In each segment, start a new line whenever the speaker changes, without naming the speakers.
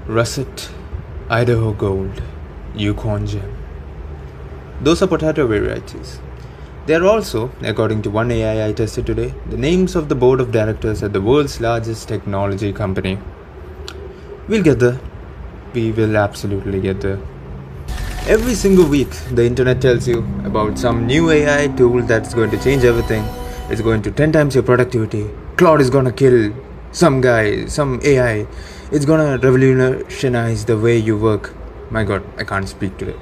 Russet, Idaho Gold, Yukon Gem. Those are potato varieties. They are also, according to one AI I tested today, the names of the board of directors at the world's largest technology company. We'll get there. We will absolutely get there. Every single week, the internet tells you about some new AI tool that's going to change everything. It's going to 10 times your productivity. Claude is gonna kill some guy, some AI. It's gonna revolutionize the way you work. My god, I can't speak today.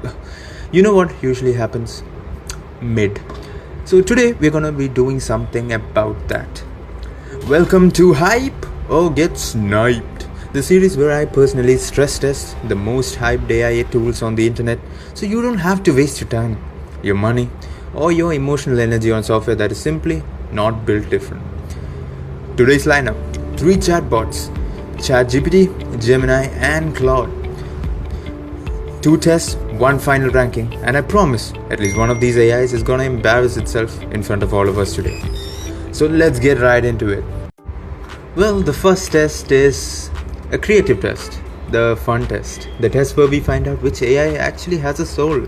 You know what usually happens? Mid. So today we're gonna be doing something about that. Welcome to Hype or Get Sniped, the series where I personally stress test the most hyped AI tools on the internet, so you don't have to waste your time, your money, or your emotional energy on software that is simply not built different. Today's lineup: 3 chatbots, ChatGPT, Gemini, and Claude. 2 tests, 1 final ranking, and I promise at least one of these AIs is gonna embarrass itself in front of all of us today. So let's get right into it. Well, the first test is a creative test, the fun test, the test where we find out which AI actually has a soul.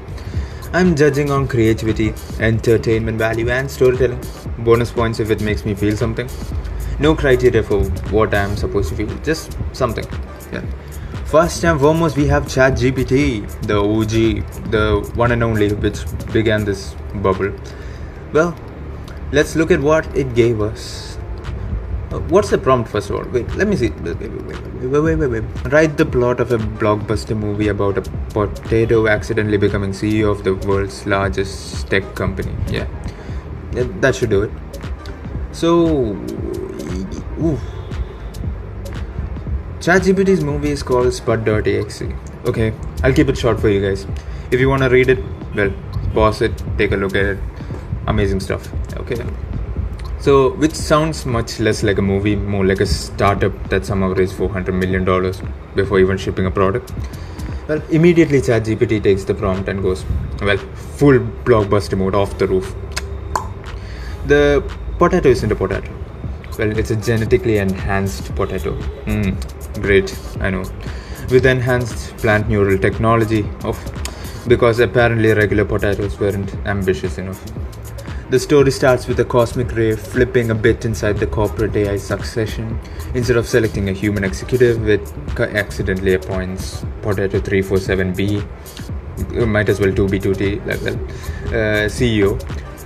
I'm judging on creativity, entertainment value, and storytelling. Bonus points if it makes me feel something. No criteria for what I'm supposed to feel, just something. Yeah. First and foremost, we have ChatGPT, the OG, the one and only which began this bubble. Well, let's look at what it gave us. What's the prompt first of all? Wait, let me see. Wait. Write the plot of a blockbuster movie about a potato accidentally becoming CEO of the world's largest tech company. Yeah, that should do it. So, ChatGPT's movie is called Spud.exe. Okay, I'll keep it short for you guys. If you want to read it, well, pause it, take a look at it. Amazing stuff. Okay. So, which sounds much less like a movie, more like a startup that somehow raised $400 million before even shipping a product. Well, immediately ChatGPT takes the prompt and goes, well, full blockbuster mode, off the roof. The potato isn't a potato. Well, it's a genetically enhanced potato. Great, I know. With enhanced plant neural technology, because apparently regular potatoes weren't ambitious enough. The story starts with a cosmic ray flipping a bit inside the corporate AI succession. Instead of selecting a human executive, it accidentally appoints Potato 347B, might as well 2B2T level, CEO.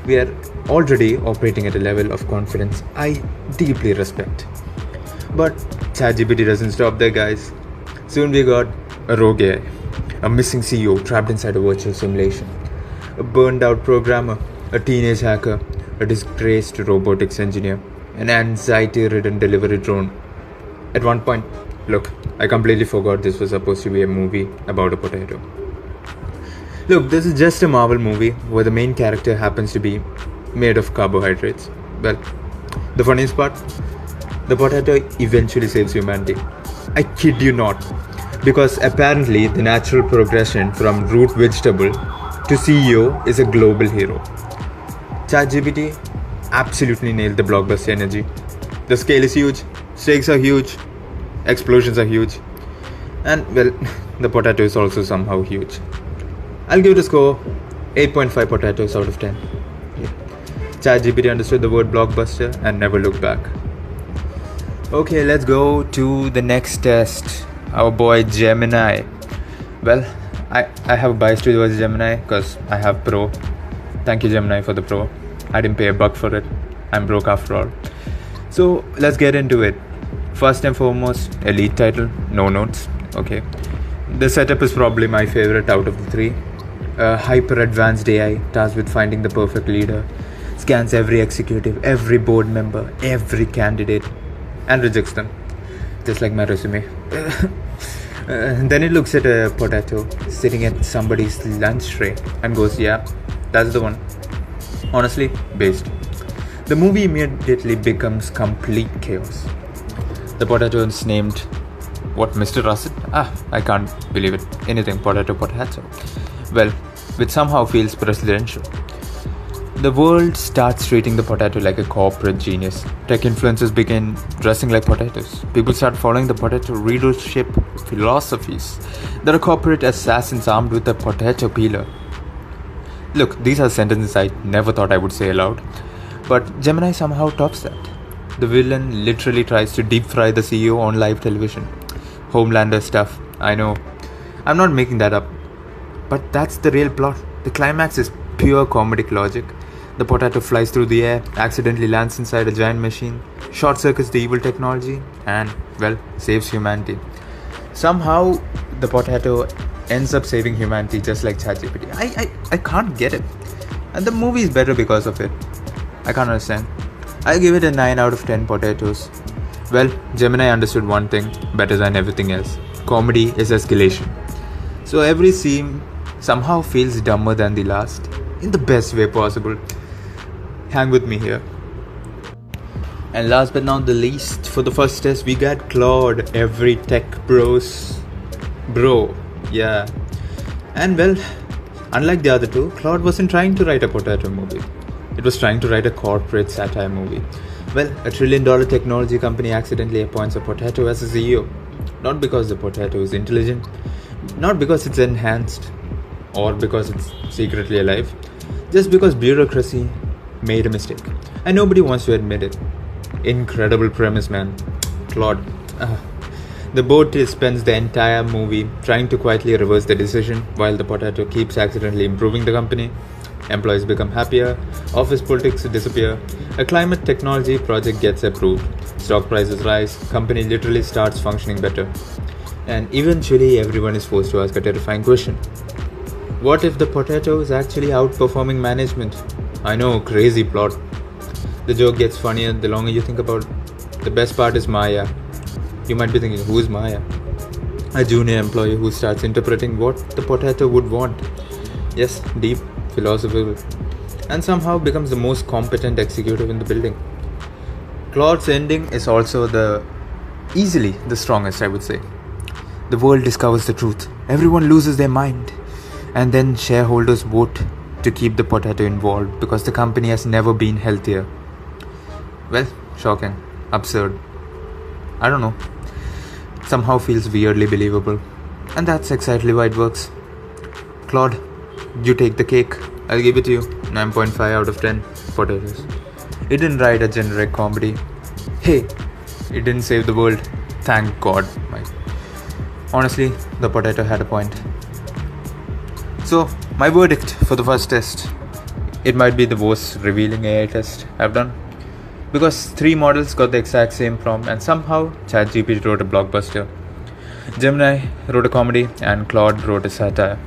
We are already operating at a level of confidence I deeply respect. But ChatGPT doesn't stop there, guys. Soon we got a rogue AI, a missing CEO trapped inside a virtual simulation, a burned out programmer, a teenage hacker, a disgraced robotics engineer, an anxiety-ridden delivery drone. At one point, look, I completely forgot this was supposed to be a movie about a potato. Look, this is just a Marvel movie where the main character happens to be made of carbohydrates. Well, the funniest part, the potato eventually saves humanity. I kid you not, because apparently the natural progression from root vegetable to CEO is a global hero. ChatGPT absolutely nailed the blockbuster energy. The scale is huge, stakes are huge, explosions are huge, and well, the potato is also somehow huge. I'll give it a score 8.5 potatoes out of 10. Yeah. ChatGPT understood the word blockbuster and never looked back. Okay, let's go to the next test. Our boy Gemini. Well, I have a bias towards Gemini because I have Pro. Thank you, Gemini, for the Pro. I didn't pay $1 for it. I'm broke after all. So let's get into it. First and foremost, elite title, no notes. Okay. The setup is probably my favorite out of the 3. A hyper advanced AI tasked with finding the perfect leader, scans every executive, every board member, every candidate, and rejects them, just like my resume. Then it looks at a potato sitting at somebody's lunch tray and goes, yeah, that's the one. Honestly, based. The movie immediately becomes complete chaos. The potato is named, what, Mr. Russet? I can't believe it. Anything, potato. Well, which somehow feels presidential. The world starts treating the potato like a corporate genius. Tech influencers begin dressing like potatoes. People start following the potato readership philosophies. There are corporate assassins armed with a potato peeler. Look, these are sentences I never thought I would say aloud. But Gemini somehow tops that. The villain literally tries to deep fry the CEO on live television. Homelander stuff, I know. I'm not making that up. But that's the real plot. The climax is pure comedic logic. The potato flies through the air, accidentally lands inside a giant machine, short circuits the evil technology, and, well, saves humanity. Somehow, the potato ends up saving humanity just like ChatGPT. I can't get it. And the movie is better because of it. I can't understand. I'll give it a 9 out of 10 potatoes. Well, Gemini understood one thing better than everything else. Comedy is escalation. So every scene somehow feels dumber than the last, in the best way possible. Hang with me here. And last but not the least, for the first test, we got Claude, every tech bros bro. Yeah. And well, unlike the other two, Claude wasn't trying to write a potato movie. It was trying to write a corporate satire movie. Well, a $1 trillion technology company accidentally appoints a potato as a CEO. Not because the potato is intelligent, not because it's enhanced, or because it's secretly alive, just because bureaucracy made a mistake. And nobody wants to admit it. Incredible premise, man. Claude. The boat spends the entire movie trying to quietly reverse the decision while the potato keeps accidentally improving the company. Employees become happier, office politics disappear, a climate technology project gets approved, stock prices rise, company literally starts functioning better. And eventually everyone is forced to ask a terrifying question. What if the potato is actually outperforming management? I know, crazy plot. The joke gets funnier the longer you think about it. The best part is Maya. You might be thinking, who's Maya? A junior employee who starts interpreting what the potato would want. Yes, deep, philosophical. And somehow becomes the most competent executive in the building. Claude's ending is also easily the strongest, I would say. The world discovers the truth. Everyone loses their mind. And then shareholders vote to keep the potato involved because the company has never been healthier. Well, shocking, absurd. I don't know. Somehow feels weirdly believable. And that's exactly why it works. Claude, you take the cake. I'll give it to you. 9.5 out of 10 potatoes. It didn't write a generic comedy. Hey, it didn't save the world. Thank God. Honestly, the potato had a point. So, my verdict for the first test. It might be the most revealing AI test I've done. Because 3 models got the exact same prompt and somehow ChatGPT wrote a blockbuster. Gemini wrote a comedy and Claude wrote a satire.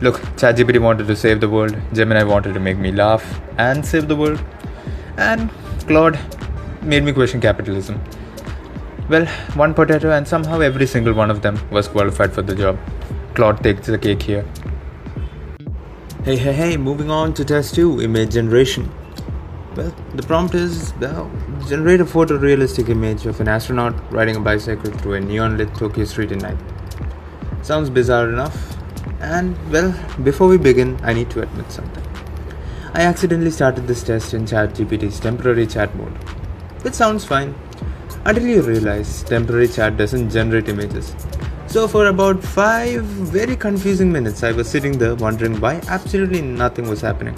Look, ChatGPT wanted to save the world, Gemini wanted to make me laugh and save the world, and Claude made me question capitalism. Well, one potato and somehow every single one of them was qualified for the job. Claude takes the cake here. Hey, moving on to test 2, image generation. Well, the prompt is, generate a photorealistic image of an astronaut riding a bicycle through a neon-lit Tokyo street at night. Sounds bizarre enough. And, well, before we begin, I need to admit something. I accidentally started this test in ChatGPT's temporary chat mode. Which sounds fine, until you realize temporary chat doesn't generate images. So for about 5 very confusing minutes, I was sitting there wondering why absolutely nothing was happening.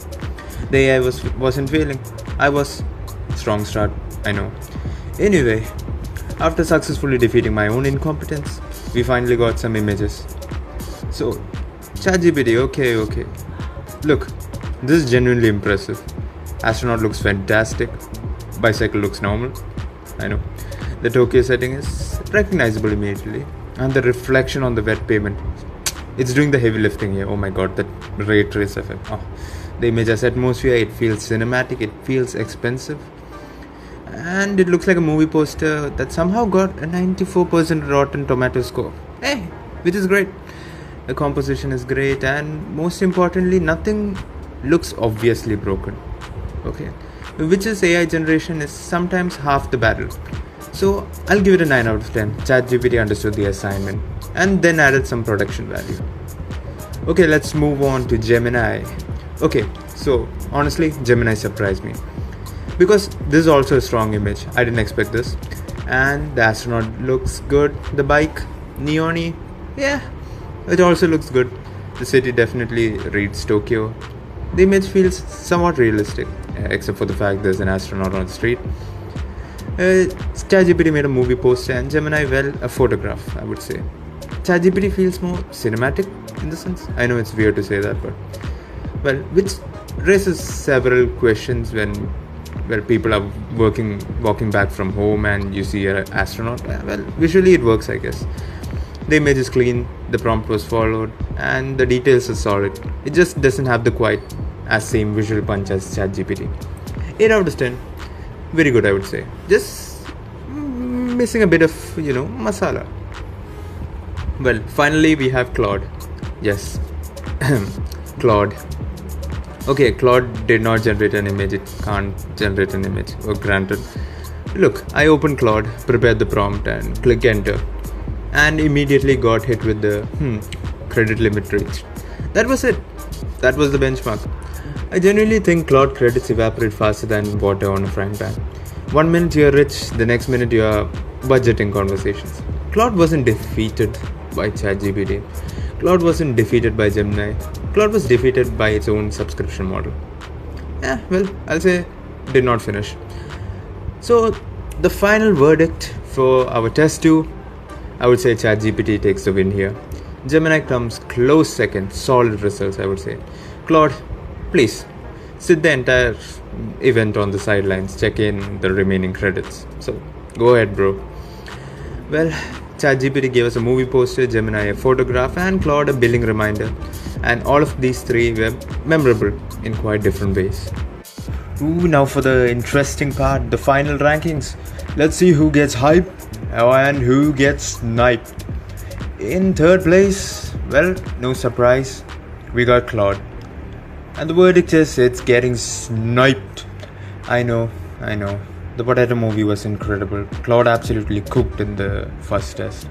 The AI wasn't failing. I was. Strong start, I know. Anyway, after successfully defeating my own incompetence, we finally got some images. So, ChatGPT, okay. Look, this is genuinely impressive. Astronaut looks fantastic. Bicycle looks normal. I know. The Tokyo setting is recognizable immediately. And the reflection on the wet pavement, it's doing the heavy lifting here. Oh my god, that ray trace effect. The image has atmosphere, it feels cinematic, it feels expensive. And it looks like a movie poster that somehow got a 94% Rotten Tomato score. Hey, which is great. The composition is great and most importantly, nothing looks obviously broken. Okay, which is AI generation is sometimes half the battle. So I'll give it a 9 out of 10. ChatGPT understood the assignment and then added some production value. Okay, let's move on to Gemini. Okay, So honestly, Gemini surprised me. Because this is also a strong image. I didn't expect this. And the astronaut looks good. The bike, neon-y, yeah, it also looks good. The city definitely reads Tokyo. The image feels somewhat realistic, except for the fact there's an astronaut on the street. ChatGPT made a movie poster and Gemini, well, a photograph, I would say. ChatGPT feels more cinematic in the sense. I know it's weird to say that, but well, which raises several questions when people are walking back from home and you see an astronaut. Well, visually it works, I guess. The image is clean, the prompt was followed, and the details are solid. It just doesn't have the quite as same visual punch as ChatGPT. 8 out of 10. Very good, I would say. Just missing a bit of, masala. Well, finally we have Claude. Yes. Claude. Okay, Claude did not generate an image. It can't generate an image. Oh, granted. Look, I opened Claude, prepared the prompt and click enter. And immediately got hit with the credit limit reached. That was it. That was the benchmark. I genuinely think Claude credits evaporate faster than water on a frying pan. 1 minute you're rich, the next minute you're budgeting conversations. Claude wasn't defeated by ChatGPT. Claude wasn't defeated by Gemini. Claude was defeated by its own subscription model. Well, I'll say did not finish. So the final verdict for our test 2, I would say ChatGPT takes the win here. Gemini comes close second, solid results, I would say. Claude, please sit the entire event on the sidelines, check in the remaining credits. So go ahead, bro. Well, ChatGPT gave us a movie poster, Gemini a photograph, and Claude a billing reminder. And all of these three were memorable in quite different ways. Now for the interesting part, the final rankings. Let's see who gets hyped and who gets sniped. In third place, well, no surprise, we got Claude. And the verdict is it's getting sniped. I know. The Potato movie was incredible. Claude absolutely cooked in the first test.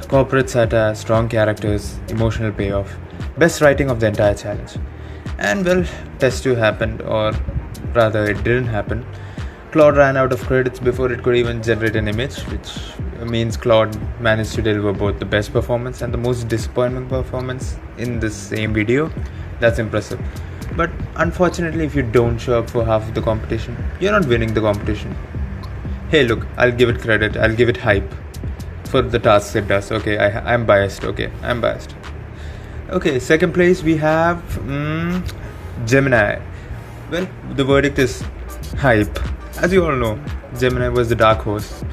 Corporate satire, strong characters, emotional payoff. Best writing of the entire challenge. And well, test 2 happened, or rather it didn't happen. Claude ran out of credits before it could even generate an image, which means Claude managed to deliver both the best performance and the most disappointing performance in the same video. That's impressive. But unfortunately, if you don't show up for half of the competition, you're not winning the competition. Hey, look, I'll give it credit, I'll give it hype for the tasks it does. Okay, I'm biased. Okay, second place we have Gemini. Well, the verdict is hype. As you all know, Gemini was the dark horse.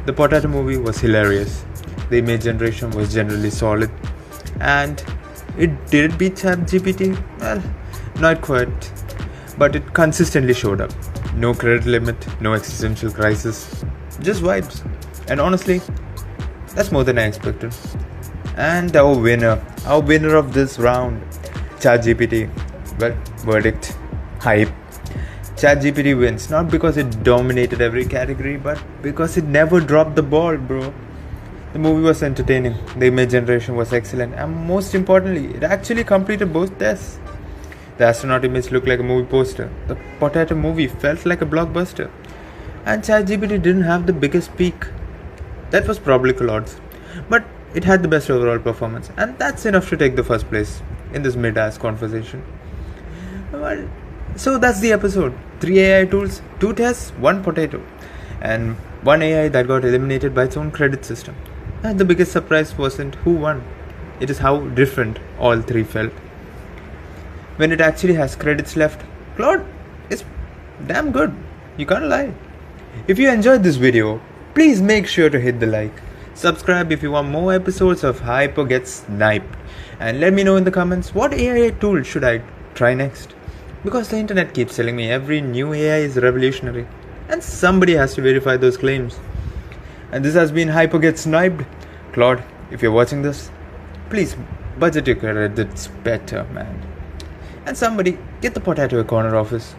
The Potato movie was hilarious. The image generation was generally solid. And did it beat ChatGPT? Well, not quite. But it consistently showed up. No credit limit, no existential crisis. Just vibes. And honestly, that's more than I expected. And our winner of this round, ChatGPT. Well, verdict, hype. ChatGPT wins, not because it dominated every category, but because it never dropped the ball, bro. The movie was entertaining, the image generation was excellent, and most importantly, it actually completed both tests. The astronaut image looked like a movie poster. The Potato movie felt like a blockbuster. And ChatGPT didn't have the biggest peak. That was probably Claude's. But it had the best overall performance. And that's enough to take the first place in this mid-ass conversation. Well, so that's the episode. 3 AI tools, 2 tests, 1 potato. And 1 AI that got eliminated by its own credit system. And the biggest surprise wasn't who won. It is how different all 3 felt. When it actually has credits left, Claude is damn good. You can't lie. If you enjoyed this video, please make sure to hit the like. Subscribe if you want more episodes of Hype or Get Sniped. And let me know in the comments what AI tool should I try next. Because the internet keeps telling me every new AI is revolutionary. And somebody has to verify those claims. And this has been Hype or Get Sniped. Claude, if you're watching this, please budget your credits better, man. And somebody, get the Potato a corner office.